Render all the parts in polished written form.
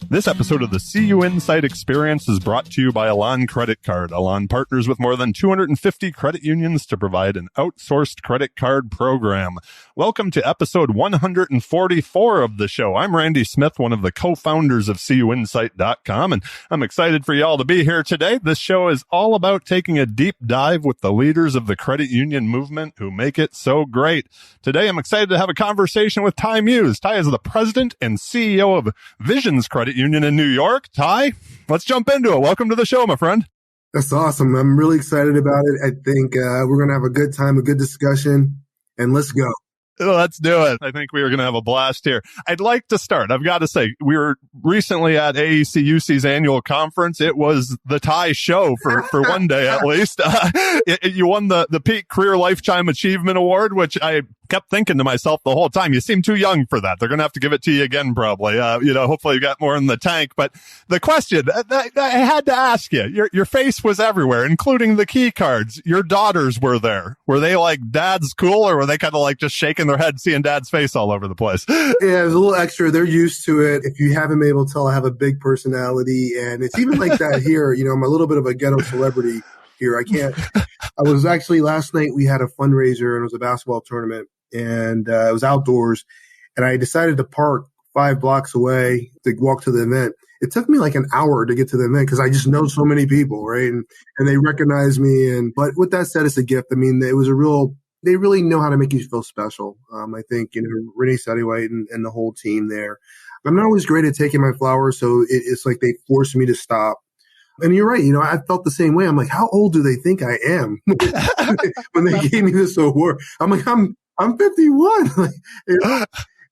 This episode of the CUInsight Experience is brought to you by Elan Credit Card. Elan partners with more than 250 credit unions to provide an outsourced credit card program. Welcome to episode 144 of the show. I'm Randy Smith, one of the co-founders of CUInsight.com, and I'm excited for y'all to be here today. This show is all about taking a deep dive with the leaders of the credit union movement who make it so great. Today, I'm excited to have a conversation with Ty Muse. Ty is the president and CEO of Visions Credit Union in New York. Ty, let's jump into it. Welcome to the show, my friend. That's awesome. I'm really excited about it. I think we're going to have a good time, a good discussion, and let's go. Let's do it. I think we are going to have a blast here. I'd like to start. I've got to say, we were recently at AACUC's annual conference. It was the Ty show for one day at least. You won the Peak Crear Lifetime Achievement Award, which I kept thinking to myself the whole time, you seem too young for that. They're going to have to give it to you again, probably. Hopefully you got more in the tank. But the question I had to ask you, your face was everywhere, including the key cards. Your daughters were there. Were they like, Dad's cool, or were they kind of like just shaking their head, seeing Dad's face all over the place? Yeah, it was a little extra. They're used to it. If you haven't been able to tell, I have a big personality, and it's even like that here. I'm a little bit of a ghetto celebrity here. I was actually, last night we had a fundraiser, and it was a basketball tournament. And it was outdoors, and I decided to park 5 blocks away to walk to the event. It took me like an hour to get to the event because I just know so many people, right? And they recognize me. But with that said, it's a gift. I mean, they really know how to make you feel special. I think, Renee Suttywhite and the whole team there. I'm not always great at taking my flowers, so it's like they force me to stop. And you're right. I felt the same way. I'm like, how old do they think I am when they gave me this award? I'm like, I'm 51.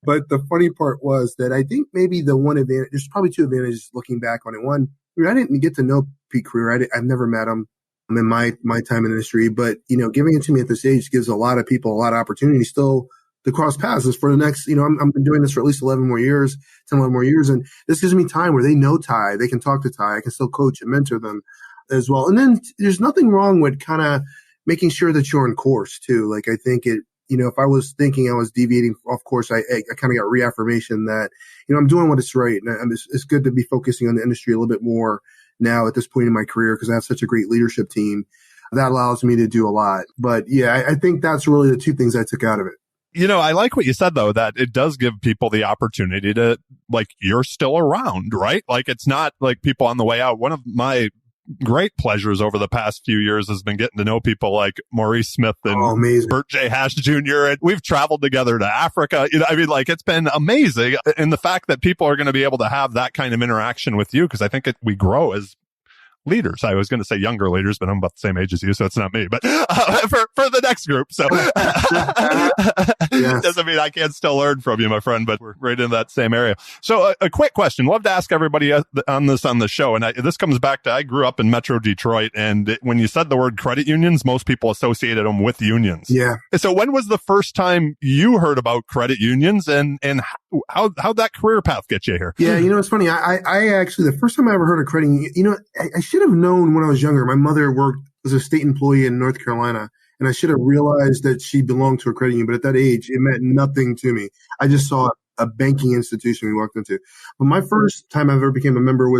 But the funny part was that I think maybe the one advantage, there's probably two advantages looking back on it. One, I didn't get to know Pete Crear. I've never met him in my time in the industry, but, giving it to me at this age gives a lot of people a lot of opportunity still to cross paths. Is for the next, I'm doing this for at least 11 more years, and this gives me time where they know Ty, they can talk to Ty, I can still coach and mentor them as well. And then there's nothing wrong with kind of making sure that you're on course too. Like, I think if I was thinking I was deviating off course, I kind of got reaffirmation that, I'm doing what is right. And it's good to be focusing on the industry a little bit more now at this point in my career because I have such a great leadership team that allows me to do a lot. But yeah, I think that's really the two things I took out of it. I like what you said, though, that it does give people the opportunity to, like, you're still around, right? Like, it's not like people on the way out. One of my great pleasures over the past few years has been getting to know people like Maurice Smith and Bert J. Hash Jr. And we've traveled together to Africa. It's been amazing. And the fact that people are going to be able to have that kind of interaction with you, because I think we grow as leaders. I was going to say younger leaders, but I'm about the same age as you, so it's not me. But for the next group, so yes. Doesn't mean I can't still learn from you, my friend. But we're right in that same area. So a quick question. Love to ask everybody on the show, and this comes back to I grew up in Metro Detroit, and when you said the word credit unions, most people associated them with unions. Yeah. So when was the first time you heard about credit unions, and how'd that career path get you here? Yeah, it's funny. I actually, the first time I ever heard of credit union, I should have known when I was younger. My mother worked as a state employee in North Carolina, and I should have realized that she belonged to a credit union. But at that age, it meant nothing to me. I just saw a banking institution we walked into. But my first time I ever became a member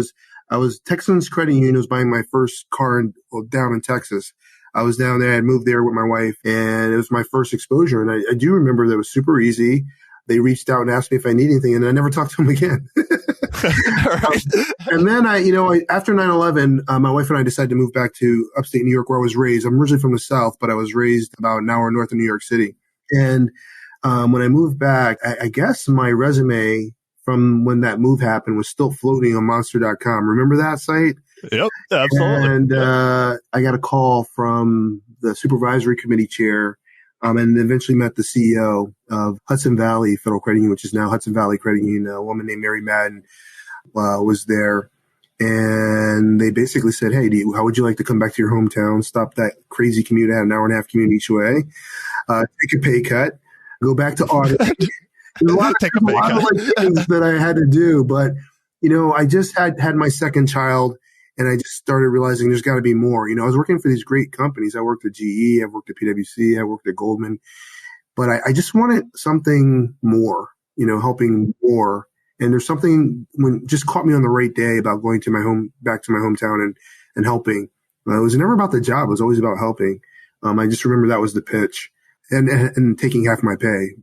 I was Texans Credit Union. I was buying my first car down in Texas. I was down there. I had moved there with my wife, and it was my first exposure. And I do remember that it was super easy. They reached out and asked me if I need anything, and I never talked to them again. Right. And then after 9/11, my wife and I decided to move back to upstate New York, where I was raised. I'm originally from the South, but I was raised about an hour north of New York City. And when I moved back, I guess my resume from when that move happened was still floating on monster.com. Remember that site? Yep, absolutely. And I got a call from the supervisory committee chair. And eventually met the CEO of Hudson Valley Federal Credit Union, which is now Hudson Valley Credit Union. A woman named Mary Madden was there. And they basically said, hey, how would you like to come back to your hometown, stop that crazy commute, an hour and a half commute each way, take a pay cut, go back to audit. There's a lot of things that I had to do. But, I just had my second child. And I just started realizing there's got to be more. I was working for these great companies. I worked at GE, I worked at PwC, I worked at Goldman. But I just wanted something more, helping more. And there's something when just caught me on the right day about going to back to my hometown and helping. It was never about the job. It was always about helping. I just remember that was the pitch and taking half my pay.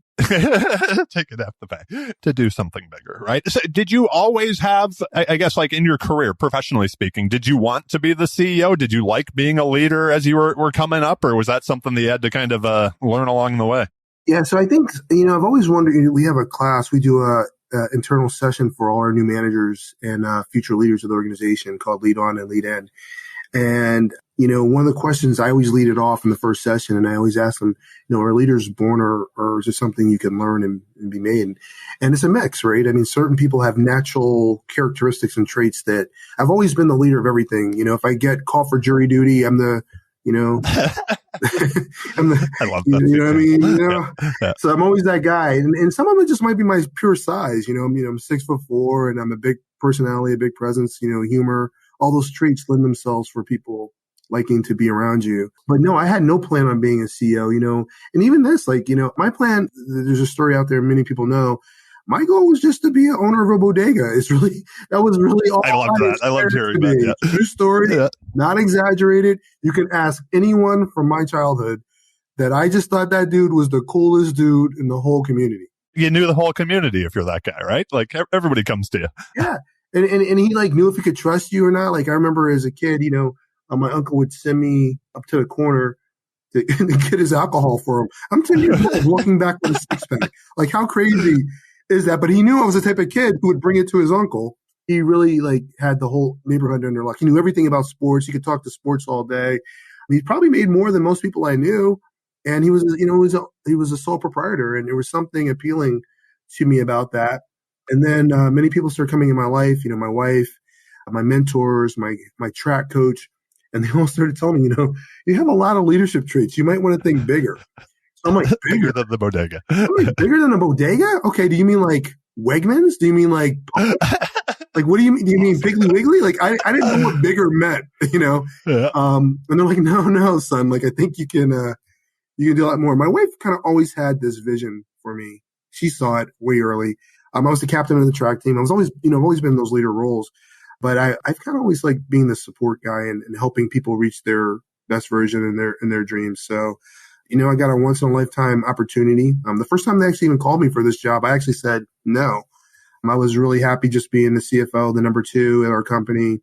Taking half the pay to do something bigger, right? So did you always have, I guess, like in your career, professionally speaking, did you want to be the CEO? Did you like being a leader as you were coming up, or was that something that you had to kind of learn along the way? Yeah, so I think, I've always wondered, we have a class, we do a internal session for all our new managers and future leaders of the organization called Lead On and Lead In. And, one of the questions, I always lead it off in the first session, and I always ask them, are leaders born or is it something you can learn and be made? And it's a mix, right? I mean, certain people have natural characteristics and traits that I've always been the leader of everything. If I get called for jury duty, I'm the, I love that. You know what I mean? Yeah. So I'm always that guy. And some of it just might be my pure size. I'm 6'4" and I'm a big personality, a big presence, humor. All those traits lend themselves for people liking to be around you. But no, I had no plan on being a CEO, and even this, my plan, there's a story out there many people know. My goal was just to be an owner of a bodega. That was really all. I loved that. I loved hearing that. Yeah. True story, not exaggerated. You can ask anyone from my childhood that I just thought that dude was the coolest dude in the whole community. You knew the whole community if you're that guy, right? Like everybody comes to you. Yeah. And he knew if he could trust you or not. Like I remember as a kid, my uncle would send me up to the corner to get his alcohol for him. I'm 10 years old walking back with a six pack. Like how crazy is that? But he knew I was the type of kid who would bring it to his uncle. He really had the whole neighborhood under lock. He knew everything about sports. He could talk to sports all day. He probably made more than most people I knew. And he was, he was a sole proprietor, and there was something appealing to me about that. And then many people started coming in my life, my wife, my mentors, my track coach, and they all started telling me, you have a lot of leadership traits. You might want to think bigger. So I'm like, bigger than the bodega. I'm like, bigger than a bodega? Okay. Do you mean like Wegmans? Do you mean like what do you mean? Do you mean Piggly Wiggly? Like I didn't know what bigger meant, Yeah. And they're like, no, son. Like I think you can do a lot more. My wife kind of always had this vision for me. She saw it way early. I was the captain of the track team. I was always, I've always been in those leader roles, but I've kind of always liked being the support guy and helping people reach their best version in their dreams. So, I got a once in a lifetime opportunity. The first time they actually even called me for this job, I actually said no. I was really happy just being the CFO, the number 2 at our company.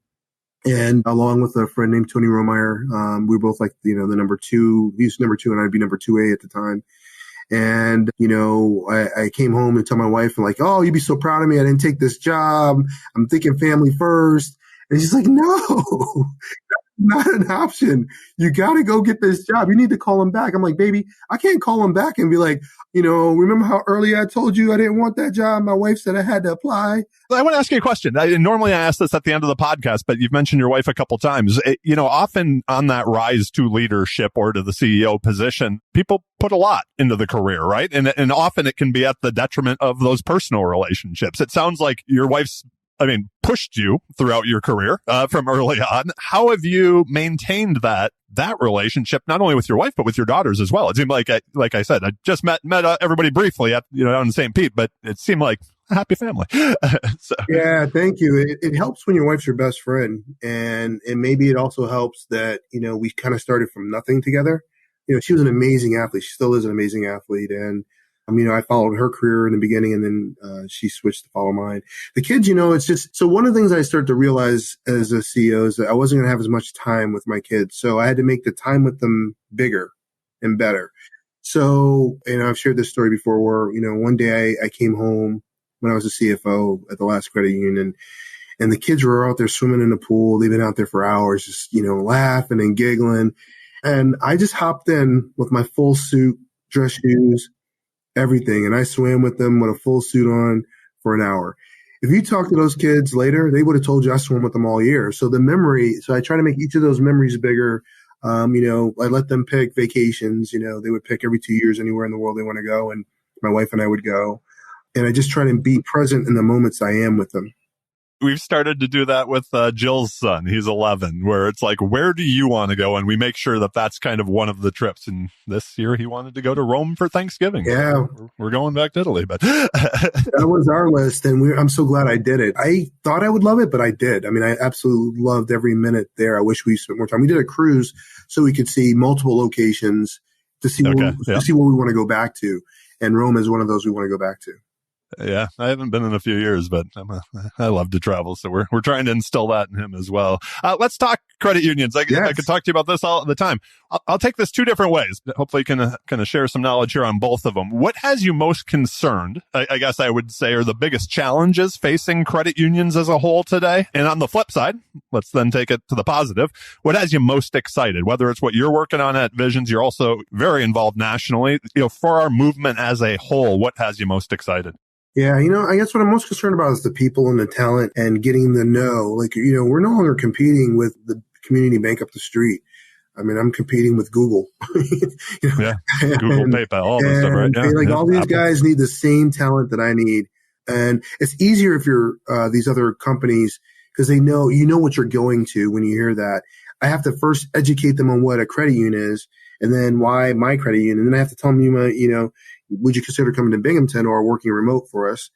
And along with a friend named Tony Romeyer, we were both like, the number 2, he was number 2 and I'd be number 2A at the time. And, I came home and told my wife, and like, oh, you'd be so proud of me. I didn't take this job. I'm thinking family first. And she's like, no, not an option. You got to go get this job. You need to call him back. I'm like, baby, I can't call him back and be like, remember how early I told you I didn't want that job? My wife said I had to apply. I want to ask you a question. Normally I ask this at the end of the podcast, but you've mentioned your wife a couple times. Often on that rise to leadership or to the CEO position, people put a lot into the career, right? And often it can be at the detriment of those personal relationships. It sounds like your wife's pushed you throughout your career from early on. How have you maintained that relationship, not only with your wife, but with your daughters as well? It seemed like I said, I just met everybody briefly at, on St. Pete, but it seemed like a happy family. So. Yeah, thank you. It helps when your wife's your best friend. And maybe it also helps that, we kind of started from nothing together. She was an amazing athlete. She still is an amazing athlete. And I followed her career in the beginning, and then she switched to follow mine. The kids, it's just, so one of the things I started to realize as a CEO is that I wasn't going to have as much time with my kids. So I had to make the time with them bigger and better. So, I've shared this story before where, one day I came home when I was a CFO at the last credit union, and the kids were out there swimming in the pool. They've been out there for hours, just, laughing and giggling. And I just hopped in with my full suit, dress shoes, everything. And I swam with them with a full suit on for an hour. If you talk to those kids later, they would have told you I swam with them all year. So I try to make each of those memories bigger. I let them pick vacations. They would pick every 2 years anywhere in the world they want to go. And my wife and I would go. And I just try to be present in the moments I am with them. We've started to do that with Jill's son. He's 11, where it's like, where do you want to go? And we make sure that that's kind of one of the trips. And this year he wanted to go to Rome for Thanksgiving. Yeah. So we're going back to Italy, but that was our list. And I'm so glad I did it. I thought I would love it, but I did. I mean, I absolutely loved every minute there. I wish we spent more time. We did a cruise so we could see multiple locations to see, to see what we want to go back to. And Rome is one of those we want to go back to. Yeah, I haven't been in a few years, but I love to travel. So we're trying to instill that in him as well. Let's talk credit unions. I could talk to you about this all the time. I'll take this two different ways. Hopefully you can share some knowledge here on both of them. What has you most concerned, I guess I would say, are the biggest challenges facing credit unions as a whole today? And on the flip side, let's then take it to the positive. What has you most excited? Whether it's what you're working on at Visions, you're also very involved nationally. For our movement as a whole, what has you most excited? Yeah, I guess what I'm most concerned about is the people and the talent and getting the know. Like, we're no longer competing with the community bank up the street. I mean, I'm competing with Google. Yeah, Google, PayPal, all this stuff, right? Yeah, all these guys need the same talent that I need. And it's easier if you're these other companies because they know, what you're going to when you hear that. I have to first educate them on what a credit union is and then why my credit union. And then I have to tell them, would you consider coming to Binghamton or working remote for us?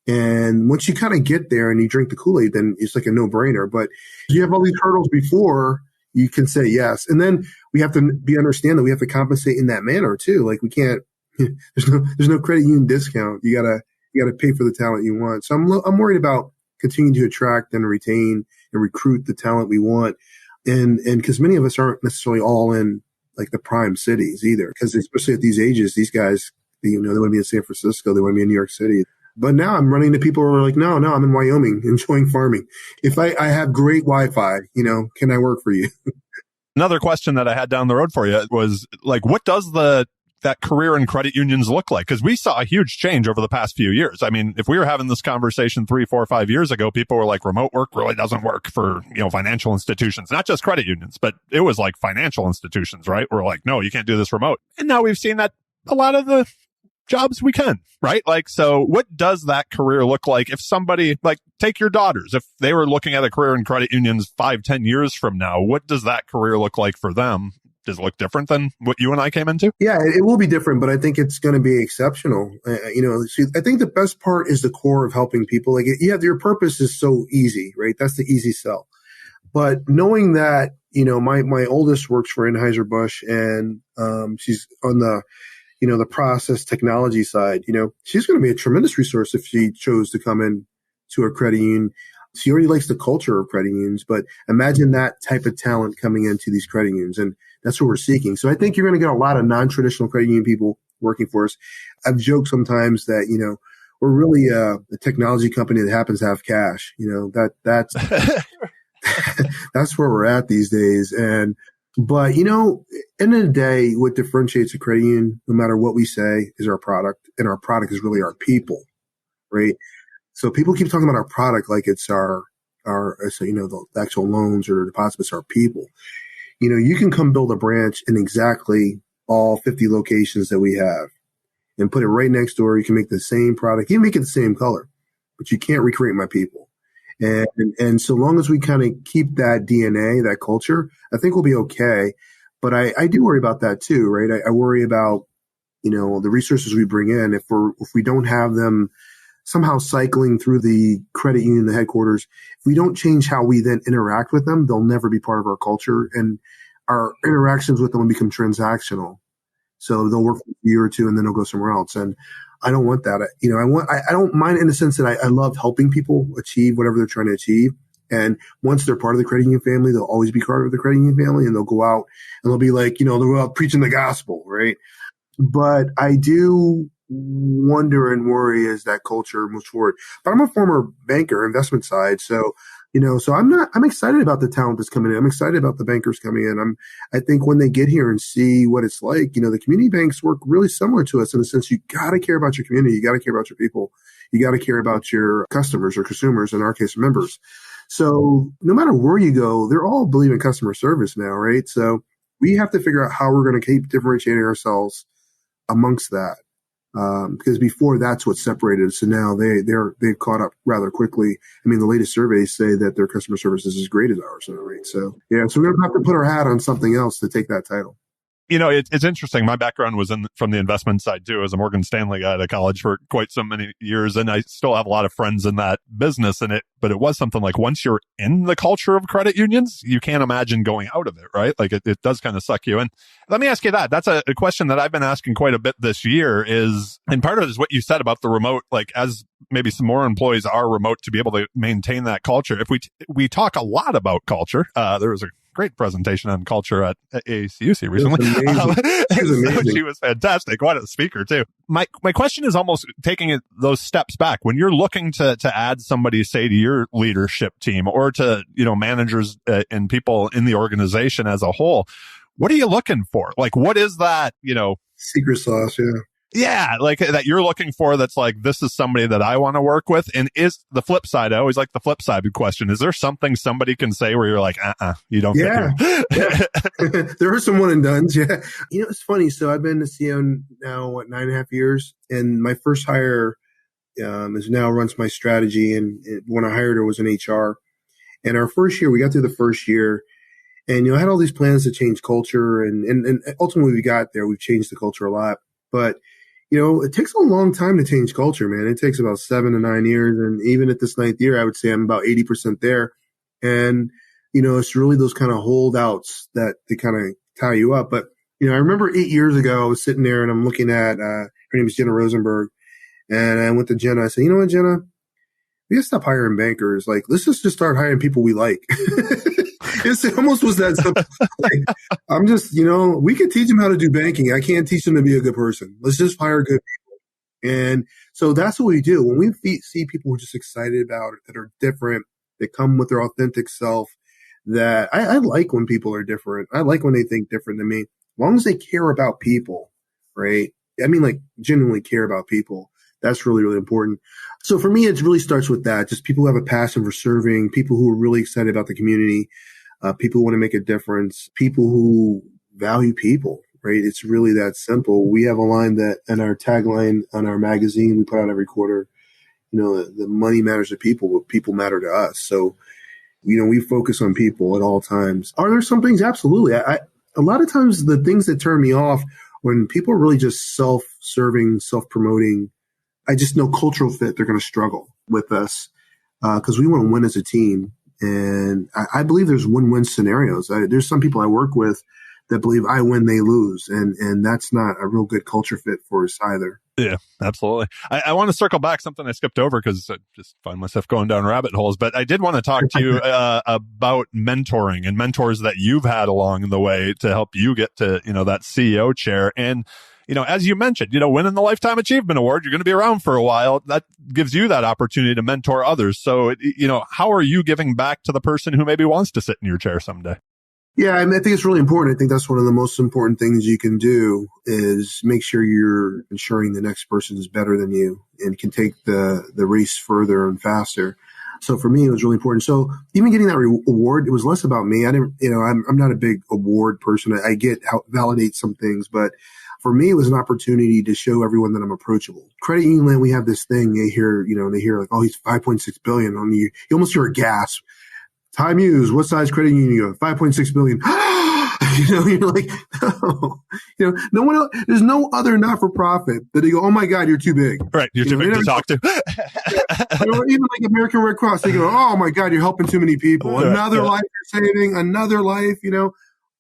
And once you kind of get there and you drink the Kool-Aid, then it's like a no-brainer. But you have all these hurdles before you can say yes. And then we have to understand that we have to compensate in that manner too. Like we can't, there's no credit union discount. You gotta pay for the talent you want. So I'm worried about continuing to attract and retain and recruit the talent we want. And because many of us aren't necessarily all in like the prime cities either. Because especially at these ages, these guys, they want to be in San Francisco. They want to be in New York City. But now I'm running into people who are like, no, I'm in Wyoming enjoying farming. If I have great Wi-Fi, can I work for you? Another question that I had down the road for you was like, what does that career in credit unions look like? Because we saw a huge change over the past few years. I mean, if we were having this conversation 3, 4, 5 years ago, people were like, remote work really doesn't work for, financial institutions, not just credit unions, but it was like financial institutions, right? We're like, no, you can't do this remote. And now we've seen that a lot of the jobs we can, right? Like, so what does that career look like if somebody, like, take your daughters, if they were looking at a career in credit unions 5, 10 years from now, what does that career look like for them? Does it look different than what you and I came into? Yeah, it will be different, but I think it's going to be exceptional. See, I think the best part is the core of helping people. Like, your purpose is so easy, right? That's the easy sell. But knowing that, my oldest works for Anheuser-Busch and she's on the process technology side, she's going to be a tremendous resource if she chose to come in to a credit union. She already likes the culture of credit unions, but imagine that type of talent coming into these credit unions. And that's what we're seeking. So I think you're going to get a lot of non-traditional credit union people working for us. I've joked sometimes that, we're really a technology company that happens to have cash. That's that's where we're at these days. But, end of the day, what differentiates a credit union, no matter what we say, is our product. And our product is really our people, right? So people keep talking about our product like it's the actual loans or deposits, it's our people. You can come build a branch in exactly all 50 locations that we have and put it right next door. You can make the same product. You can make it the same color, but you can't recreate my people. And so long as we kind of keep that DNA, that culture, I think we'll be okay. But I do worry about that too, right? I worry about, the resources we bring in. If we don't have them somehow cycling through the credit union, the headquarters, if we don't change how we then interact with them, they'll never be part of our culture. And our interactions with them will become transactional. So they'll work for a year or two and then they'll go somewhere else. And I don't want that. I don't mind in the sense that I love helping people achieve whatever they're trying to achieve. And once they're part of the credit union family, they'll always be part of the credit union family and they'll go out and they'll be like, they'll go out preaching the gospel, right? But I do wonder and worry as that culture moves forward. But I'm a former banker, investment side. So, I'm excited about the talent that's coming in. I'm excited about the bankers coming in. I think when they get here and see what it's like, the community banks work really similar to us in the sense you got to care about your community. You got to care about your people. You got to care about your customers or consumers, in our case, members. So no matter where you go, they're all believing customer service now, right? So we have to figure out how we're going to keep differentiating ourselves amongst that. Because before that's what separated us. So now they've caught up rather quickly. I mean, the latest surveys say that their customer service is as great as ours. Right? So yeah, so we don't have to put our hat on something else to take that title. It's interesting. My background was from the investment side too. As a Morgan Stanley guy at college for quite so many years, and I still have a lot of friends in that business. But it was something like once you're in the culture of credit unions, you can't imagine going out of it, right? Like it does kind of suck you in. Let me ask you that. That's a question that I've been asking quite a bit this year. And part of it is what you said about the remote. Like as maybe some more employees are remote, to be able to maintain that culture. If we talk a lot about culture, there was a great presentation on culture at AACUC recently. She was fantastic. What a speaker too. My question is almost taking those steps back. When you're looking to add somebody, say, to your leadership team or to, managers and people in the organization as a whole, what are you looking for? Like, what is that, secret sauce? Yeah. Yeah, like that you're looking for that's like, this is somebody that I want to work with. And is the flip side, I always like the flip side of the question. Is there something somebody can say where you're like, you don't get here? Yeah. There are some one and dones. Yeah. It's funny. So I've been the CEO now, 9.5 years? And my first hire is now runs my strategy. And when I hired her was in HR. And our first year, we got through the first year. And, I had all these plans to change culture. And ultimately we got there. We've changed the culture a lot. But it takes a long time to change culture, man. It takes about 7 to 9 years. And even at this 9th year, I would say I'm about 80% there. And, it's really those kind of holdouts that they kind of tie you up. But, I remember 8 years ago, I was sitting there and I'm looking at, her name is Jenna Rosenberg. And I went to Jenna. I said, you know what, Jenna? We gotta stop hiring bankers. Like, let's just start hiring people we like. It almost was that simple. Like, I'm just, we could teach them how to do banking. I can't teach them to be a good person. Let's just hire good people. And so that's what we do. When we see people who are just excited about it, that are different, that come with their authentic self, that I like when people are different. I like when they think different than me. As long as they care about people, right? I mean, like, genuinely care about people. That's really, really important. So for me, it really starts with that. Just people who have a passion for serving, people who are really excited about the community, people who want to make a difference, people who value people, right? It's really that simple. We have a line that in our tagline on our magazine we put out every quarter, the money matters to people, but people matter to us. So, we focus on people at all times. Are there some things? Absolutely. A lot of times the things that turn me off when people are really just self-serving, self-promoting, I just know cultural fit, they're going to struggle with us because we want to win as a team. And I believe there's win-win scenarios. There's some people I work with that believe I win, they lose. And that's not a real good culture fit for us either. Yeah, absolutely. I want to circle back something I skipped over because I just find myself going down rabbit holes. But I did want to talk to you about mentoring and mentors that you've had along the way to help you get to, that CEO chair. And as you mentioned, winning the Lifetime Achievement Award, you're going to be around for a while. That gives you that opportunity to mentor others. So, how are you giving back to the person who maybe wants to sit in your chair someday? Yeah, I think it's really important. I think that's one of the most important things you can do is make sure you're ensuring the next person is better than you and can take the race further and faster. So for me, it was really important. So even getting that award, it was less about me. I didn't, I'm not a big award person. I get how it validates some things, but for me, it was an opportunity to show everyone that I'm approachable. Credit union land, we have this thing. They hear like, oh, he's 5.6 billion on you. You almost hear a gasp. Ty Muse, what size credit union you have? 5.6 billion. You're like, no, no one else, there's no other not-for-profit that they go, oh my God, you're too big. Right. You're too big to talk to. Even like American Red Cross, they go, oh my God, you're helping too many people. Another life you're saving, another life,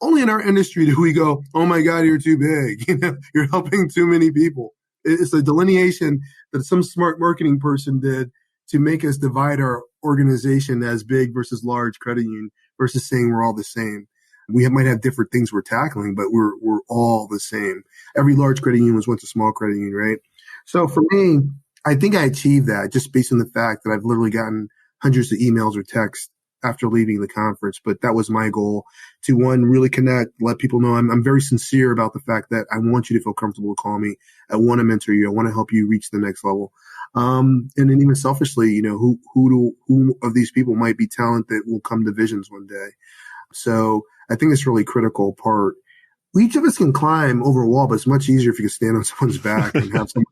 Only in our industry do we go, oh my God, you're too big. You're helping too many people. It's a delineation that some smart marketing person did to make us divide our organization as big versus large credit union versus saying we're all the same. We might have different things we're tackling, but we're all the same. Every large credit union was once a small credit union, right? So for me, I think I achieved that just based on the fact that I've literally gotten hundreds of emails or texts after leaving the conference. But that was my goal to, one, really connect, let people know I'm very sincere about the fact that I want you to feel comfortable to call me. I want to mentor you. I want to help you reach the next level. And then even selfishly, who of these people might be talent that will come to Visions one day. So I think it's a really critical part. Each of us can climb over a wall, but it's much easier if you can stand on someone's back and have someone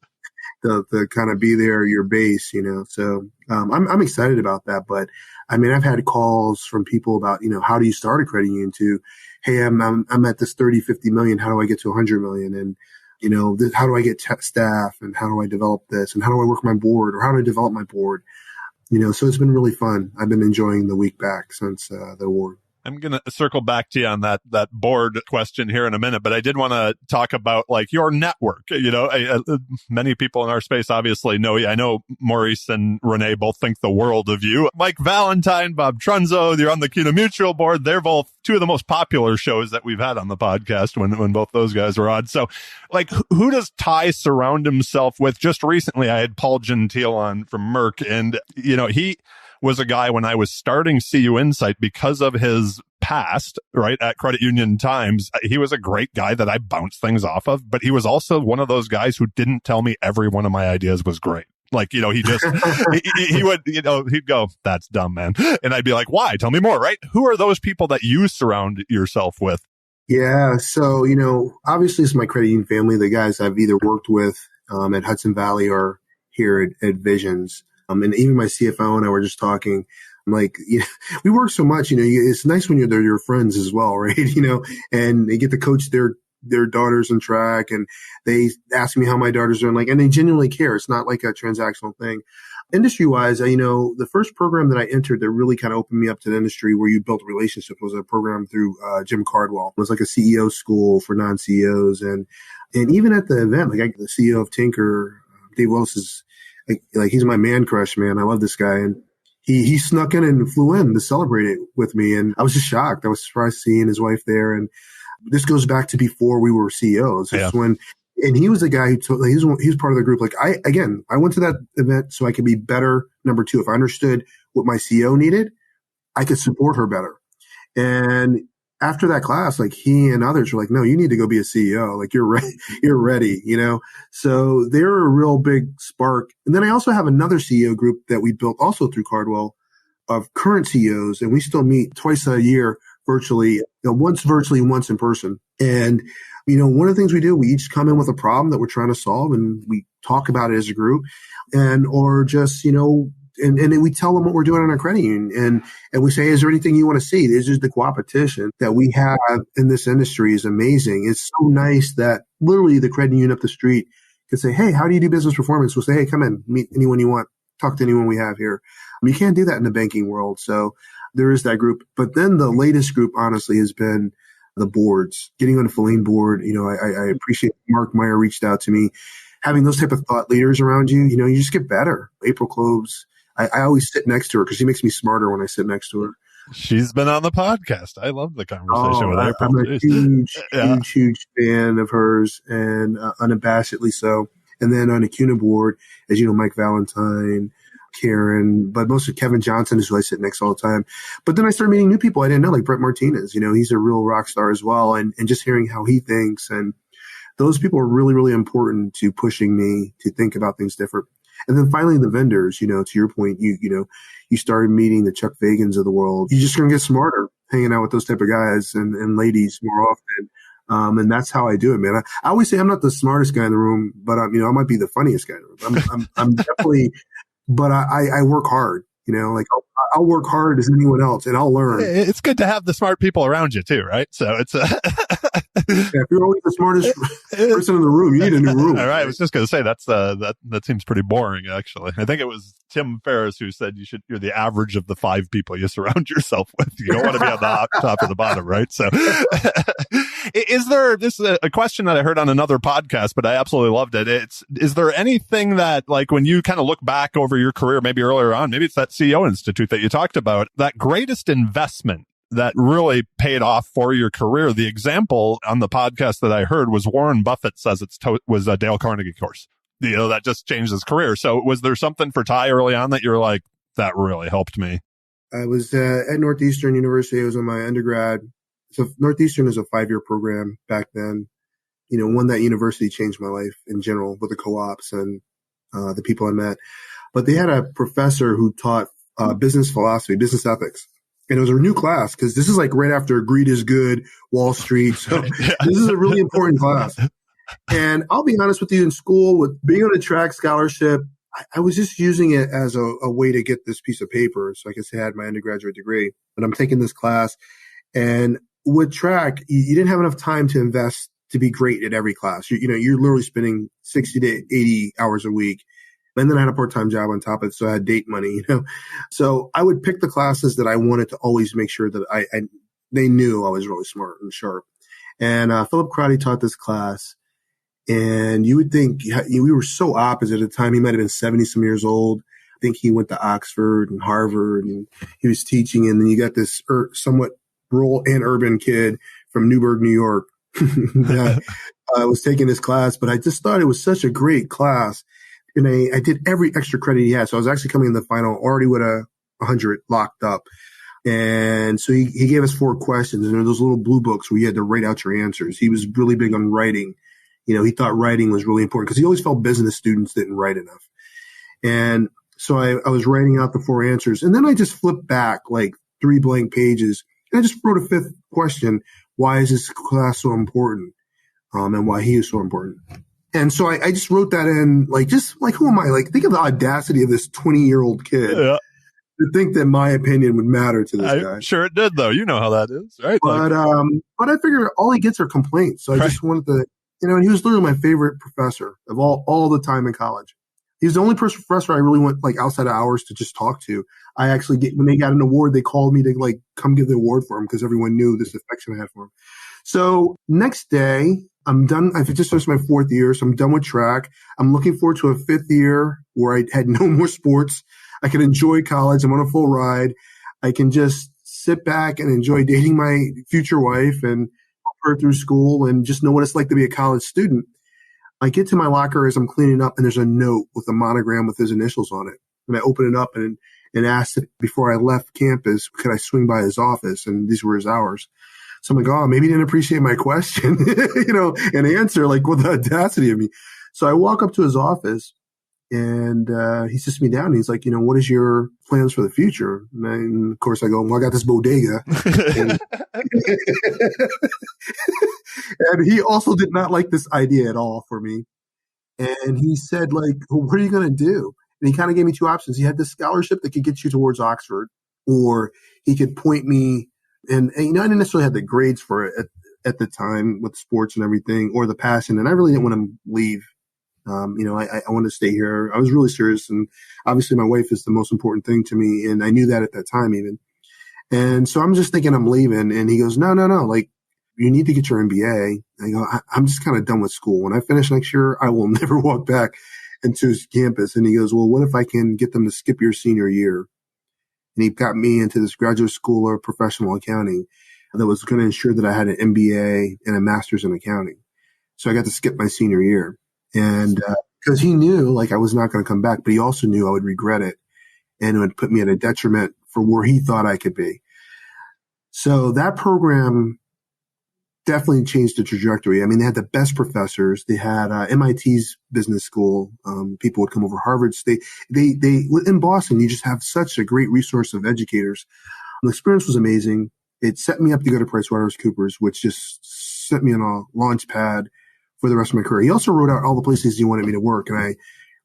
they'll kind of be there, your base, So I'm excited about that. But I mean, I've had calls from people about, how do you start a credit union to, hey, I'm at this 30, 50 million. How do I get to 100 million? And, how do I get staff, and how do I develop this, and how do I work my board, or how do I develop my board? So it's been really fun. I've been enjoying the week back since the award. I'm going to circle back to you on that board question here in a minute, but I did want to talk about like your network. Many people in our space obviously know you. I know Maurice and Renee both think the world of you. Mike Valentine, Bob Trunzo, you're on the CUNA Mutual board. They're both two of the most popular shows that we've had on the podcast when both those guys were on. So like, who does Ty surround himself with? Just recently, I had Paul Gentile on from Merck, and, he was a guy when I was starting CUInsight because of his past, right, at Credit Union Times. He was a great guy that I bounced things off of, but he was also one of those guys who didn't tell me every one of my ideas was great. Like, he just, he would, he'd go, that's dumb, man. And I'd be like, why? Tell me more, right? Who are those people that you surround yourself with? Yeah. So, obviously it's my credit union family, the guys I've either worked with at Hudson Valley or here at Visions. And even my CFO and I were just talking. I'm like, we work so much, it's nice when they're your friends as well, right? And they get to coach their daughters in track, and they ask me how my daughters are doing, and they genuinely care. It's not like a transactional thing. Industry wise, the first program that I entered that really kind of opened me up to the industry where you built relationships was a program through Jim Cardwell. It was like a CEO school for non-CEOs. And even at the event, like the CEO of Tinker, Dave Willis is like he's my man crush, man. I love this guy. And he snuck in and flew in to celebrate it with me. And I was just shocked. I was surprised seeing his wife there. And this goes back to before we were CEOs. Yeah. And he was the guy who he was part of the group. Like I went to that event so I could be better. Number two, if I understood what my CEO needed, I could support her better. And after that class, like he and others were like, no, you need to go be a CEO. Like you're ready, So they're a real big spark. And then I also have another CEO group that we built also through Cardwell of current CEOs. And we still meet twice a year virtually, once virtually, once in person. And, one of the things we do, we each come in with a problem that we're trying to solve, and we talk about it as a group, or just, and then we tell them what we're doing in our credit union. And we say, is there anything you want to see? This is the competition that we have in this industry is amazing. It's so nice that literally the credit union up the street can say, hey, how do you do business performance? We'll say, hey, come in, meet anyone you want, talk to anyone we have here. You can't do that in the banking world. So there is that group. But then the latest group, honestly, has been the boards, getting on the Feline board. I appreciate Mark Meyer reached out to me. Having those type of thought leaders around you, you just get better. April Cloves, I always sit next to her because she makes me smarter when I sit next to her. She's been on the podcast. I love the conversation with April. I'm a huge fan of hers, and unabashedly so. And then on the CUNA board, as you know, Mike Valentine, Karen, but most of Kevin Johnson is who I sit next to all the time. But then I started meeting new people I didn't know, like Brett Martinez. He's a real rock star as well. And just hearing how he thinks. And those people are really, really important to pushing me to think about things different. And then finally, the vendors, to your point, you started meeting the Chuck Vagans of the world. You're just going to get smarter hanging out with those type of guys and ladies more often. And that's how I do it, man. I always say I'm not the smartest guy in the room, but I might be the funniest guy in the room. I'm definitely, but I work hard, like I'll work hard as anyone else, and I'll learn. It's good to have the smart people around you too, right? So it's if you're always the smartest person in the room, you need a new room. All right. I was just going to say that seems pretty boring, actually. I think it was Tim Ferriss who said you're the average of the 5 people you surround yourself with. You don't want to be on the top or the bottom, right? So this is a question that I heard on another podcast, but I absolutely loved it. Is there anything that, like, when you kind of look back over your career, maybe earlier on, maybe it's that CEO Institute that you talked about, that greatest investment that really paid off for your career? The example on the podcast that I heard was Warren Buffett says was a Dale Carnegie course. That just changed his career. So was there something for Ty early on that you're like, that really helped me? I was at Northeastern University. I was on my undergrad. So Northeastern is a 5-year program back then. That university changed my life in general with the co-ops and the people I met. But they had a professor who taught business philosophy, business ethics. And it was a new class because this is like right after Greed is Good, Wall Street. So this is a really important class. And I'll be honest with you, in school, with being on a track scholarship, I was just using it as a way to get this piece of paper so I could say I had my undergraduate degree. But I'm taking this class. And with track, you didn't have enough time to invest to be great at every class. You're literally spending 60 to 80 hours a week. And then I had a part-time job on top of it, so I had date money, So I would pick the classes that I wanted to always make sure that they knew I was really smart and sharp. And Philip Crotty taught this class. And you would think we were so opposite at the time. He might have been 70-some years old. I think he went to Oxford and Harvard, and he was teaching. And then you got this somewhat rural and urban kid from Newburgh, New York, that was taking this class. But I just thought it was such a great class. And I did every extra credit he had. So I was actually coming in the final already with 100 locked up. And so he gave us 4 questions. And there were those little blue books where you had to write out your answers. He was really big on writing. He thought writing was really important because he always felt business students didn't write enough. And so I was writing out the 4 answers. And then I just flipped back like 3 blank pages. And I just wrote a 5th question. Why is this class so important? And why he is so important. And so I just wrote that in, who am I? Think of the audacity of this 20-year-old kid to think that my opinion would matter to this guy. Sure it did, though. You know how that is, right? But I figured all he gets are complaints. So I just wanted to... and he was literally my favorite professor of all the time in college. He was the only professor I really went outside of hours to just talk to. I actually when they got an award, they called me to come give the award for him because everyone knew this affection I had for him. So next day, I'm done. I've just finished my 4th year, so I'm done with track. I'm looking forward to a 5th year where I had no more sports. I can enjoy college. I'm on a full ride. I can just sit back and enjoy dating my future wife and her through school and just know what it's like to be a college student. I get to my locker as I'm cleaning up and there's a note with a monogram with his initials on it. And I open it up and asked if before I left campus, could I swing by his office? And these were his hours. So I'm like, oh, maybe he didn't appreciate my question, and answer with the audacity of me. So I walk up to his office and he sits me down and he's like, what is your plans for the future? And of course I go, well, I got this bodega. And he also did not like this idea at all for me. And he said, well, what are you going to do? And he kind of gave me 2 options. He had this scholarship that could get you towards Oxford, or he could point me. And I didn't necessarily have the grades for it at the time with sports and everything, or the passion. And I really didn't want to leave. I wanted to stay here. I was really serious. And obviously my wife is the most important thing to me. And I knew that at that time even. And so I'm just thinking I'm leaving. And he goes, no. You need to get your MBA. And I go, I'm just kind of done with school. When I finish next year, I will never walk back into campus. And he goes, well, what if I can get them to skip your senior year? And he got me into this graduate school of professional accounting that was going to ensure that I had an MBA and a master's in accounting. So I got to skip my senior year. And because he knew I was not going to come back, but he also knew I would regret it and it would put me at a detriment for where he thought I could be. So that program definitely changed the trajectory. I mean, they had the best professors. They had MIT's business school. People would come over Harvard State. They in Boston, you just have such a great resource of educators. The experience was amazing. It set me up to go to PricewaterhouseCoopers, which just set me on a launch pad for the rest of my career. He also wrote out all the places he wanted me to work, and I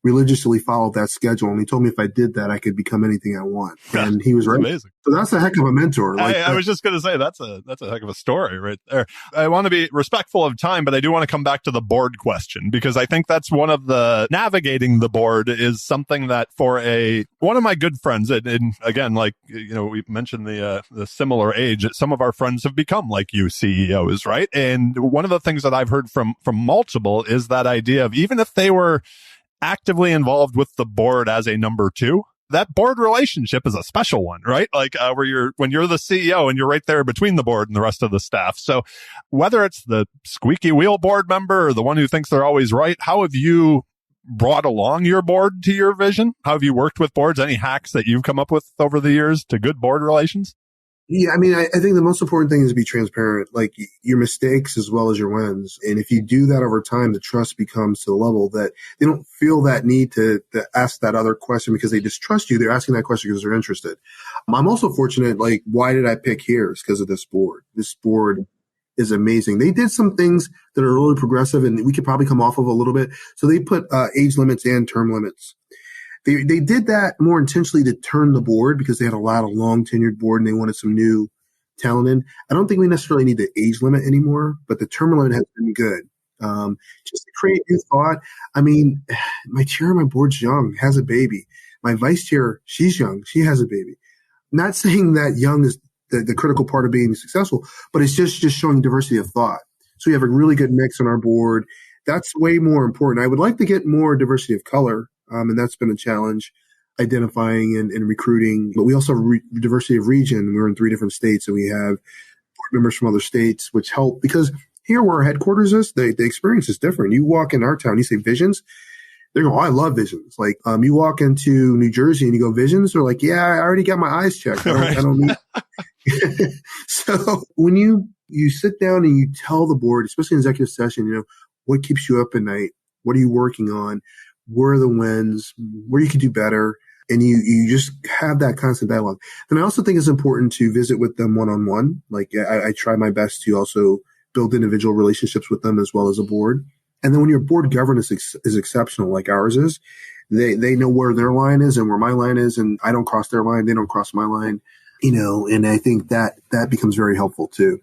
religiously followed that schedule. And he told me if I did that, I could become anything I want. And he was right. Amazing. So that's a heck of a mentor. I was just going to say that's a heck of a story right there. I want to be respectful of time, but I do want to come back to the board question because I think that's one of the navigating the board is something that for one of my good friends, and again, we mentioned the similar age, some of our friends have become like you CEOs, right? And one of the things that I've heard from multiple is that idea of even if they were actively involved with the board as a number 2, that board relationship is a special one, right? When you're the CEO and you're right there between the board and the rest of the staff. So whether it's the squeaky wheel board member or the one who thinks they're always right, how have you brought along your board to your vision? How have you worked with boards? Any hacks that you've come up with over the years to good board relations? Yeah, I mean, I think the most important thing is to be transparent, your mistakes as well as your wins. And if you do that over time, the trust becomes to the level that they don't feel that need to ask that other question because they distrust you. They're asking that question because they're interested. I'm also fortunate, why did I pick here? It's because of this board. This board is amazing. They did some things that are really progressive, and we could probably come off of a little bit. So they put age limits and term limits. They did that more intentionally to turn the board because they had a lot of long tenured board and they wanted some new talent in. I don't think we necessarily need the age limit anymore, but the term limit has been good. Just to create new thought. I mean, my chair on my board's young, has a baby. My vice chair, she's young, she has a baby. Not saying that young is the critical part of being successful, but it's just showing diversity of thought. So we have a really good mix on our board. That's way more important. I would like to get more diversity of color, and that's been a challenge, identifying and recruiting. But we also have diversity of region. We're in 3 different states, and we have board members from other states, which help because here where our headquarters is, the experience is different. You walk in our town, you say Visions, they go, oh, I love Visions. Like, you walk into New Jersey and you go Visions, they're like, yeah, I already got my eyes checked. I don't need. So when you sit down and you tell the board, especially in executive session, what keeps you up at night? What are you working on? Where are the wins? Where you could do better? And you just have that constant dialogue. Then I also think it's important to visit with them one-on-one. Like I try my best to also build individual relationships with them as well as a board. And then when your board governance is exceptional, like ours is, they know where their line is and where my line is, and I don't cross their line, they don't cross my line, and I think that becomes very helpful too.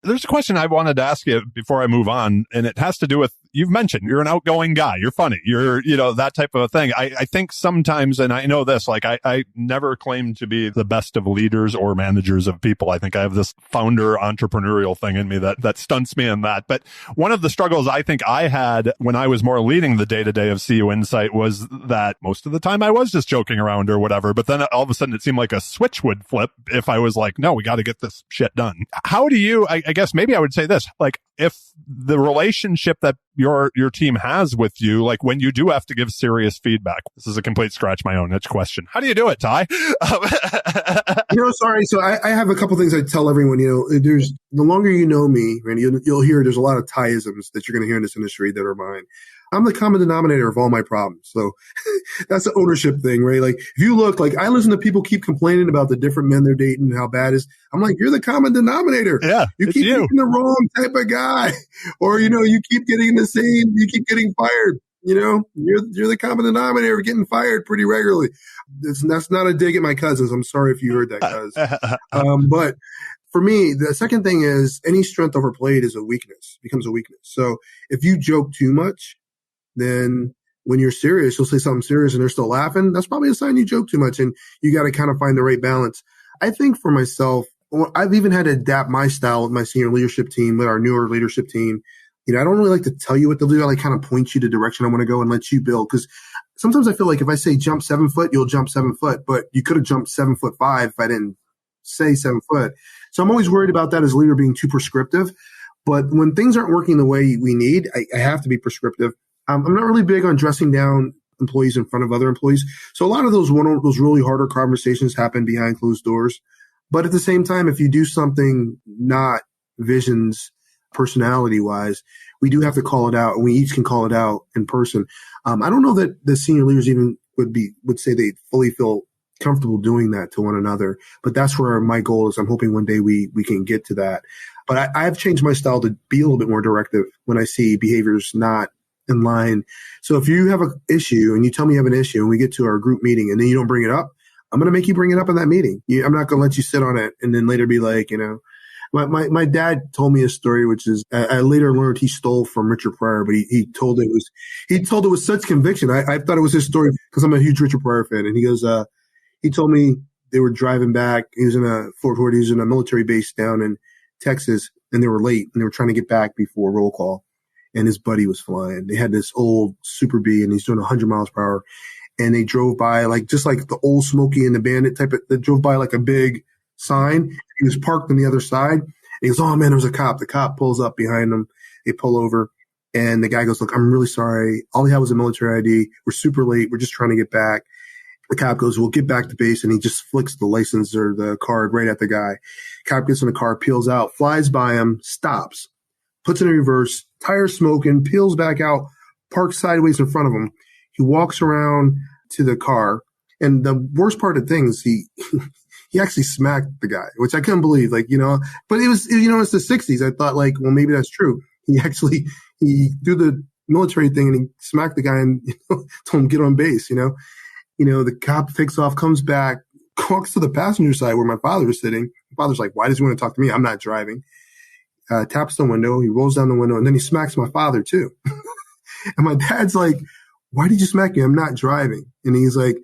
There's a question I wanted to ask you before I move on, and it has to do with, you've mentioned you're an outgoing guy. You're funny. You're, that type of a thing. I think sometimes, and I know this, like I never claim to be the best of leaders or managers of people. I think I have this founder entrepreneurial thing in me that stunts me in that. But one of the struggles I think I had when I was more leading the day-to-day of CUInsight was that most of the time I was just joking around or whatever. But then all of a sudden it seemed like a switch would flip if I was like, no, we got to get this shit done. How do you, I guess maybe I would say this, like if the relationship that your team has with you, like when you do have to give serious feedback, this is a complete scratch my own itch question. How do you do it, Ty? Sorry. So I have a couple things I tell everyone, there's the longer you know me, Randy, you'll hear there's a lot of Ty-isms that you're going to hear in this industry that are mine. I'm the common denominator of all my problems. So that's an ownership thing, right? Like if you look, like I listen to people keep complaining about the different men they're dating and how bad it is. I'm like, you're the common denominator. Yeah. You keep getting the wrong type of guy, or, you keep getting you keep getting fired. You're the common denominator of getting fired pretty regularly. That's not a dig at my cousins. I'm sorry if you heard that, cuz. But for me, the second thing is any strength overplayed becomes a weakness. So if you joke too much, then when you're serious, you'll say something serious and they're still laughing. That's probably a sign you joke too much, and you got to kind of find the right balance. I think for myself, I've even had to adapt my style with my senior leadership team, with our newer leadership team. I don't really like to tell you what to do. I like kind of point you the direction I want to go and let you build. Because sometimes I feel like if I say jump 7 foot, you'll jump 7 foot, but you could have jumped 7'5" if I didn't say 7 foot. So I'm always worried about that as a leader being too prescriptive. But when things aren't working the way we need, I have to be prescriptive. I'm not really big on dressing down employees in front of other employees. So a lot of those really harder conversations happen behind closed doors. But at the same time, if you do something not Visions personality wise, we do have to call it out, and we each can call it out in person. I don't know that the senior leaders even would say they fully feel comfortable doing that to one another. But that's where my goal is. I'm hoping one day we can get to that. But I've changed my style to be a little bit more directive when I see behaviors not in line. So if you have an issue and you tell me you have an issue and we get to our group meeting and then you don't bring it up, I'm going to make you bring it up in that meeting. I'm not going to let you sit on it and then later be like, my dad told me a story, which is I later learned he stole from Richard Pryor, but he told it with such conviction. I thought it was his story because I'm a huge Richard Pryor fan. And he goes, he told me they were driving back. He was in a Fort Hood. He was in a military base down in Texas, and they were late and they were trying to get back before roll call. And his buddy was flying. They had this old Super B and he's doing 100 miles per hour. And they drove by just like the old Smokey and the Bandit type they drove by like a big sign. He was parked on the other side. And he goes, oh man, there's a cop. The cop pulls up behind him. They pull over and the guy goes, look, I'm really sorry. All he had was a military ID. We're super late. We're just trying to get back. The cop goes, we'll get back to base. And he just flicks the license or the card right at the guy. Cop gets in the car, peels out, flies by him, stops, puts it in reverse, tires smoking, peels back out, parks sideways in front of him. He walks around to the car. And the worst part of things, he he actually smacked the guy, which I couldn't believe, like, but it was, it's the 60s. I thought like, well, maybe that's true. He threw the military thing and he smacked the guy and told him get on base, the cop takes off, comes back, walks to the passenger side where my father was sitting. My father's like, why does he want to talk to me? I'm not driving. Taps the window, he rolls down the window, and then he smacks my father too. And my dad's like, why did you smack me? I'm not driving. And he's like,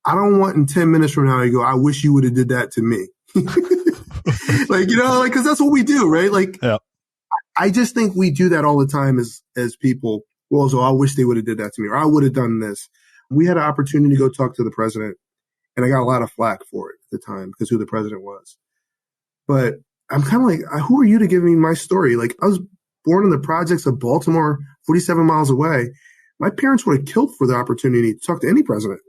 I don't want in 10 minutes from now, you go, I wish you would have did that to me. Like, cause that's what we do, right? Like, yeah. I just think we do that all the time as people. Well, so I wish they would have did that to me, or I would have done this. We had an opportunity to go talk to the president, and I got a lot of flack for it at the time because who the president was. But I'm kind of like, who are you to give me my story? Like, I was born in the projects of Baltimore, 47 miles away. My parents would have killed for the opportunity to talk to any president,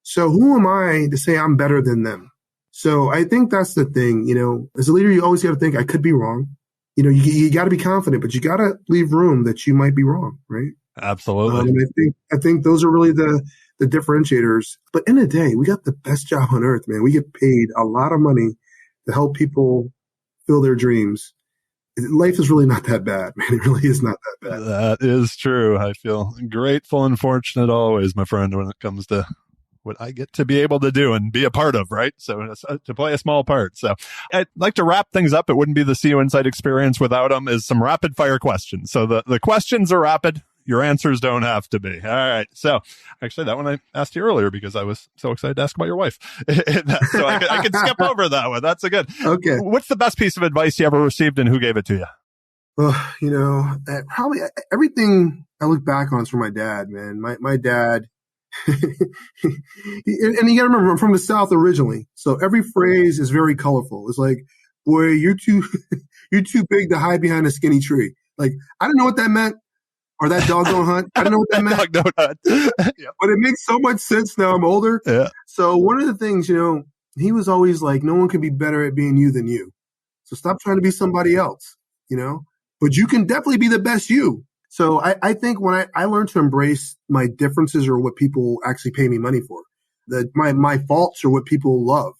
So who am I to say I'm better than them? So I think that's the thing, as a leader, you always got to think I could be wrong. You got to be confident, but you got to leave room that you might be wrong, right? Absolutely. And I think those are really the differentiators. But in a day, we got the best job on earth, man. We get paid a lot of money to help people fill their dreams. Life is really not that bad, man. It really is not that bad. That is true. I feel grateful and fortunate always, my friend, when it comes to what I get to be able to do and be a part of, right? So to play a small part. So I'd like to wrap things up. It wouldn't be the CUInsight experience without them, is some rapid fire questions. So the questions are rapid. Your answers don't have to be. All right. So actually that one I asked you earlier because I was so excited to ask about your wife. So I could skip over that one. That's a good. Okay. What's the best piece of advice you ever received and who gave it to you? Well, probably everything I look back on is from my dad, man. My dad, and you got to remember, I'm from the South originally. So every phrase is very colorful. It's like, boy, you're too big to hide behind a skinny tree. Like, I don't know what that meant. Or that dog don't hunt. I don't know what that meant. Dog don't hunt. Yep. But it makes so much sense now I'm older. Yeah. So one of the things, he was always like, no one can be better at being you than you. So stop trying to be somebody else, but you can definitely be the best you. So I think when I learned to embrace my differences or what people actually pay me money for, that my faults are what people love,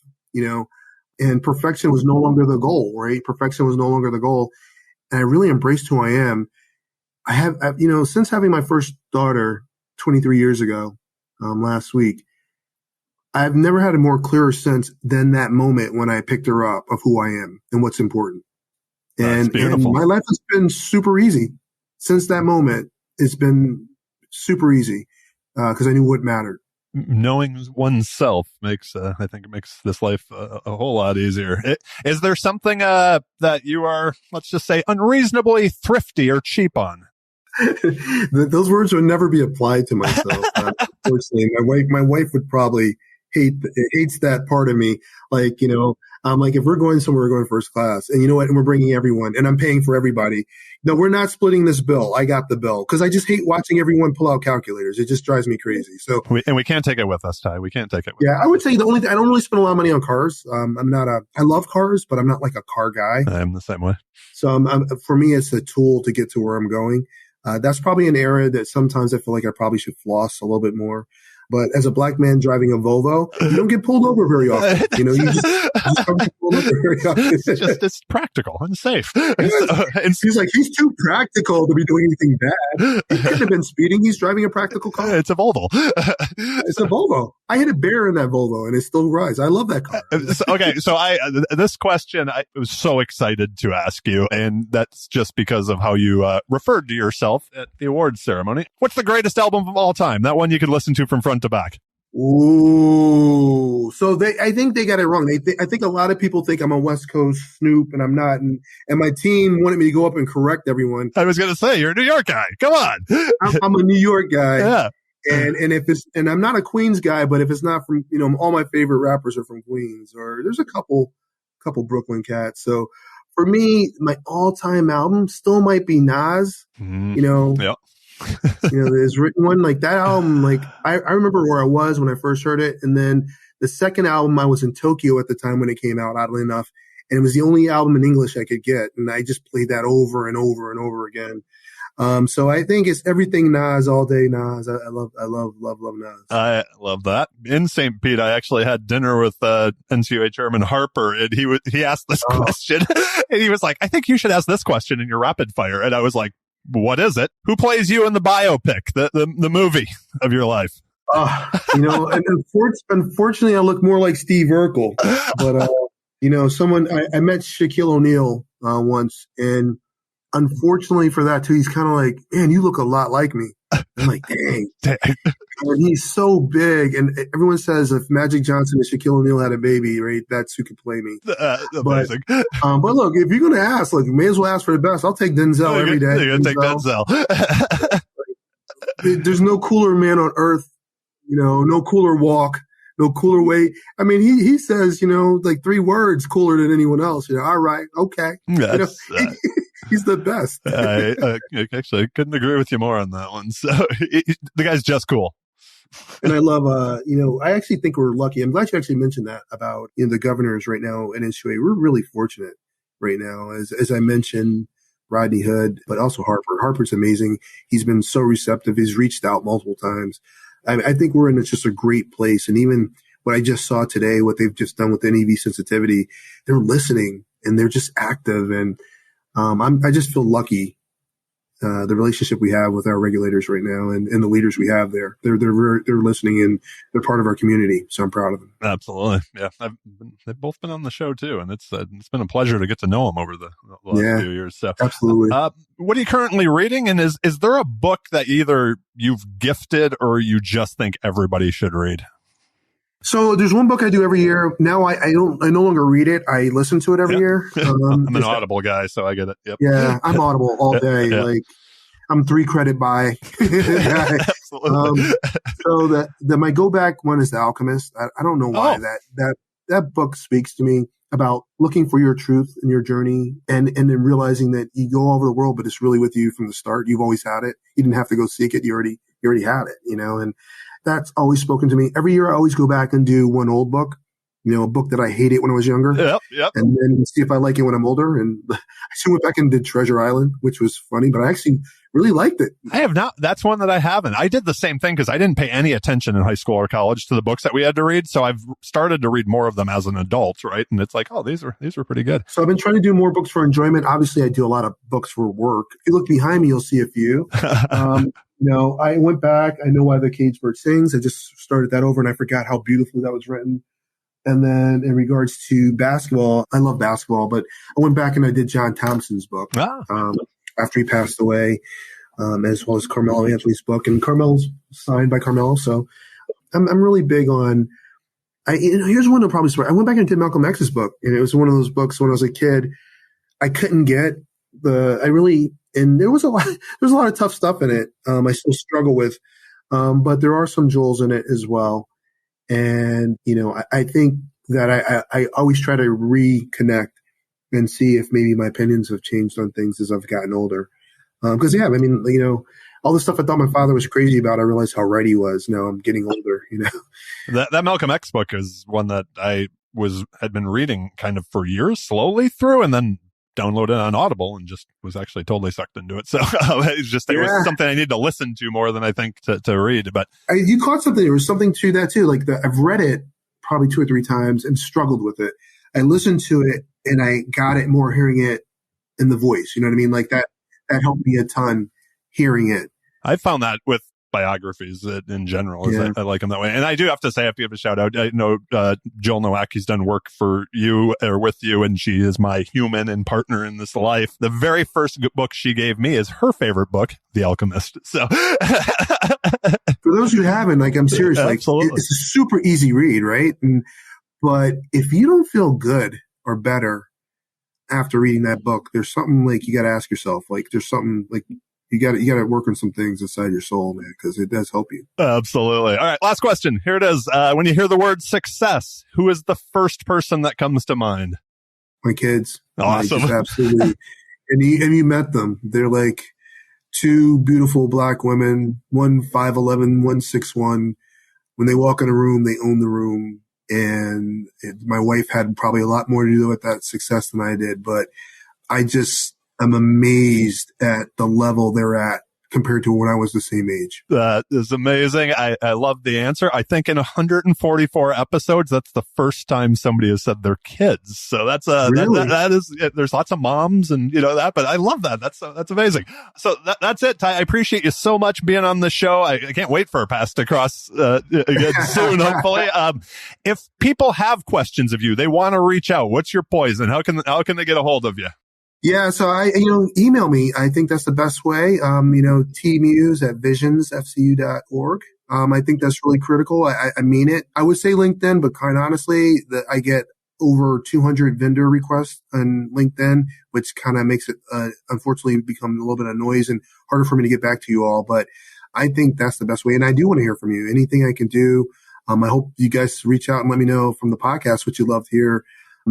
and perfection was no longer the goal, right? Perfection was no longer the goal. And I really embraced who I am. I have, since having my first daughter 23 years ago, last week, I've never had a more clearer sense than that moment when I picked her up of who I am and what's important. And my life has been super easy since that moment. It's been super easy because I knew what mattered. Knowing oneself makes, I think it makes this life a whole lot easier. Is there something that you are, let's just say, unreasonably thrifty or cheap on? Those words would never be applied to myself. Unfortunately, my wife would probably hates that part of me. Like, I'm like, if we're going somewhere, we're going first class, and you know what? And we're bringing everyone, and I'm paying for everybody. No, we're not splitting this bill. I got the bill because I just hate watching everyone pull out calculators. It just drives me crazy. So, we can't take it with us, Ty. We can't take it. I would say I don't really spend a lot of money on cars. I love cars, but I'm not like a car guy. I'm the same way. So for me, it's a tool to get to where I'm going. That's probably an area that sometimes I feel like I probably should floss a little bit more. But as a black man driving a Volvo, you don't get pulled over very often. You just don't get pulled over very often. It's practical and safe. He's like, he's too practical to be doing anything bad. He couldn't have been speeding. He's driving a practical car. It's a Volvo. It's a Volvo. I hit a bear in that Volvo and it still rides. I love that car. So this question, I was so excited to ask you, and that's just because of how you referred to yourself at the awards ceremony. What's the greatest album of all time? That one you could listen to from front to back. Ooh, so I think they got it wrong. I think a lot of people think I'm a West Coast Snoop, and I'm not. And my team wanted me to go up and correct everyone. I was going to say, you're a New York guy. Come on. I'm a New York guy. Yeah. And I'm not a Queens guy, but if it's not from, all my favorite rappers are from Queens, or there's a couple Brooklyn cats. So for me, my all-time album still might be Nas. Yep. There's written one like that album. Like I remember where I was when I first heard it. And then the second album, I was in Tokyo at the time when it came out, oddly enough. And it was the only album in English I could get. And I just played that over and over and over again. So I think it's everything Nas, all day Nas. I love Nas. I love that. In St. Pete, I actually had dinner with NCUA Chairman Harper, and he asked this question, and he was like, I think you should ask this question in your rapid fire. And I was like, what is it? Who plays you in the biopic, the movie of your life? And unfortunately, I look more like Steve Urkel. But, I met Shaquille O'Neal once, and unfortunately for that, too, he's kind of like, man, you look a lot like me. I'm like, dang. And he's so big. And everyone says if Magic Johnson and Shaquille O'Neal had a baby, right, that's who could play me. Amazing. But look, if you're going to ask, you may as well ask for the best. I'll take Denzel every day. You're going to take Denzel. There's no cooler man on earth, no cooler walk, no cooler weight. I mean, he says, 3 words cooler than anyone else. All right, okay. He's the best. I actually couldn't agree with you more on that one. So the guy's just cool. And I love, I actually think we're lucky. I'm glad you actually mentioned that about the governors right now in NCUA. We're really fortunate right now. As I mentioned, Rodney Hood, but also Harper. Harper's amazing. He's been so receptive. He's reached out multiple times. I think we're in just a great place. And even what I just saw today, what they've just done with NEV sensitivity, they're listening and they're just active. And I just feel lucky. The relationship we have with our regulators right now and the leaders we have there, they're listening and they're part of our community. So I'm proud of them. Absolutely. Yeah. They've both been on the show too. And it's been a pleasure to get to know them over the last few years. So absolutely. What are you currently reading? And is there a book that either you've gifted or you just think everybody should read? So there's one book I do every year. Now I no longer read it. I listen to it every year. I'm an Audible guy, so I get it. Yep. Yeah, I'm Audible all day. Yeah. Like I'm 3 credit by. Absolutely. So my go back one is The Alchemist. I don't know why that book speaks to me about looking for your truth in your journey and then realizing that you go all over the world, but it's really with you from the start. You've always had it. You didn't have to go seek it. You already had it, and that's always spoken to me. Every year I always go back and do one old book, a book that I hated when I was younger. Yep. And then see if I like it when I'm older. And I actually went back and did Treasure Island, which was funny, but I actually really liked it. I have not. That's one that I haven't. I did the same thing because I didn't pay any attention in high school or college to the books that we had to read. So I've started to read more of them as an adult, right? And it's like, oh, these were pretty good. So I've been trying to do more books for enjoyment. Obviously, I do a lot of books for work. If you look behind me, you'll see a few. I went back. I Know Why the Caged Bird Sings. I just started that over and I forgot how beautifully that was written. And then in regards to basketball, I love basketball, but I went back and I did John Thompson's book after he passed away, as well as Carmelo Anthony's book. And Carmelo's signed by Carmelo. So I'm really big on, here's one that'll probably surprise. I went back and did Malcolm X's book. And it was one of those books when I was a kid, I couldn't get and there was a lot of tough stuff in it. I still struggle with, but there are some jewels in it as well. And, I think that I always try to reconnect and see if maybe my opinions have changed on things as I've gotten older. All the stuff I thought my father was crazy about, I realized how right he was. Now I'm getting older, That Malcolm X book is one that I had been reading kind of for years, slowly through, and then downloaded it on Audible and just was actually totally sucked into it. So it was something I need to listen to more than I think to read. But you caught something. There was something to that too. I've read it probably 2 or 3 times and struggled with it. I listened to it and I got it more hearing it in the voice. You know what I mean? Like that helped me a ton hearing it. I found that with biographies in general. I like them that way. And I do have to say, I have to give a shout out. I know Jill Nowacki's done work for you or with you, and she is my human and partner in this life. The very first book she gave me is her favorite book, The Alchemist. So for those who haven't, I'm serious, it's a super easy read, right? But if you don't feel good or better after reading that book, there's something you got to ask yourself. There's something you got to work on some things inside your soul, man, because it does help you. Absolutely. All right, last question. Here it is. When you hear the word success, who is the first person that comes to mind? My kids. Awesome. Absolutely. And you met them. They're like 2 beautiful black women, one 5'11", one 6'1". When they walk in a room, they own the room. And my wife had probably a lot more to do with that success than I did. But I I'm amazed at the level they're at compared to when I was the same age. That is amazing. I love the answer. I think in 144 episodes, that's the first time somebody has said their kids. So that's Really? that is, there's lots of moms and that, but I love that. That's amazing. So that's it, Ty. I appreciate you so much being on the show. I can't wait for our paths to cross again soon, hopefully. If people have questions of you, they want to reach out. What's your poison? How can they get a hold of you? Yeah, so email me. I think that's the best way. Tmuse at visionsfcu.org. I think that's really critical. I mean it. I would say LinkedIn, but quite honestly, I get over 200 vendor requests on LinkedIn, which kind of makes it, unfortunately, become a little bit of noise and harder for me to get back to you all. But I think that's the best way. And I do want to hear from you. Anything I can do. I hope you guys reach out and let me know from the podcast what you love to hear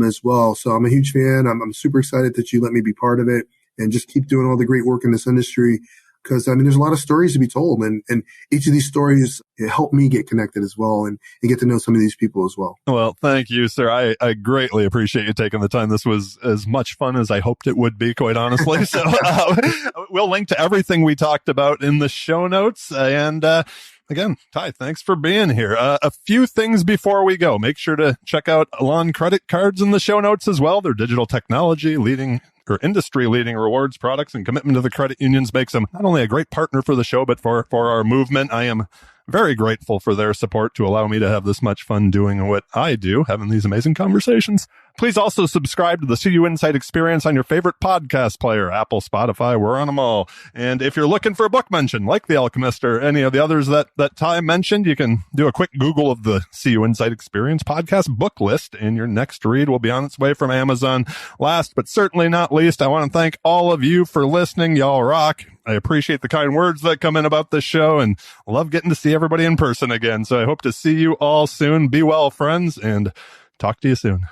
as well. So I'm a huge fan. I'm super excited that you let me be part of it and just keep doing all the great work in this industry. Because, there's a lot of stories to be told. And each of these stories help me get connected as well and get to know some of these people as well. Well, thank you, sir. I greatly appreciate you taking the time. This was as much fun as I hoped it would be, quite honestly. So we'll link to everything we talked about in the show notes. And again, Ty, thanks for being here. A few things before we go. Make sure to check out Elan credit cards in the show notes as well. Their digital technology industry-leading rewards products and commitment to the credit unions makes them not only a great partner for the show, but for our movement. I am very grateful for their support to allow me to have this much fun doing what I do, having these amazing conversations. Please also subscribe to the CUInsight experience on your favorite podcast player, Apple, Spotify, we're on them all. And if you're looking for a book mention, like The Alchemist or any of the others that Ty mentioned, you can do a quick Google of the CUInsight experience podcast book list, and your next read will be on its way from Amazon. Last but certainly not least, I want to thank all of you for listening. Y'all rock. I appreciate the kind words that come in about this show and love getting to see everybody in person again. So I hope to see you all soon. Be well, friends, and talk to you soon.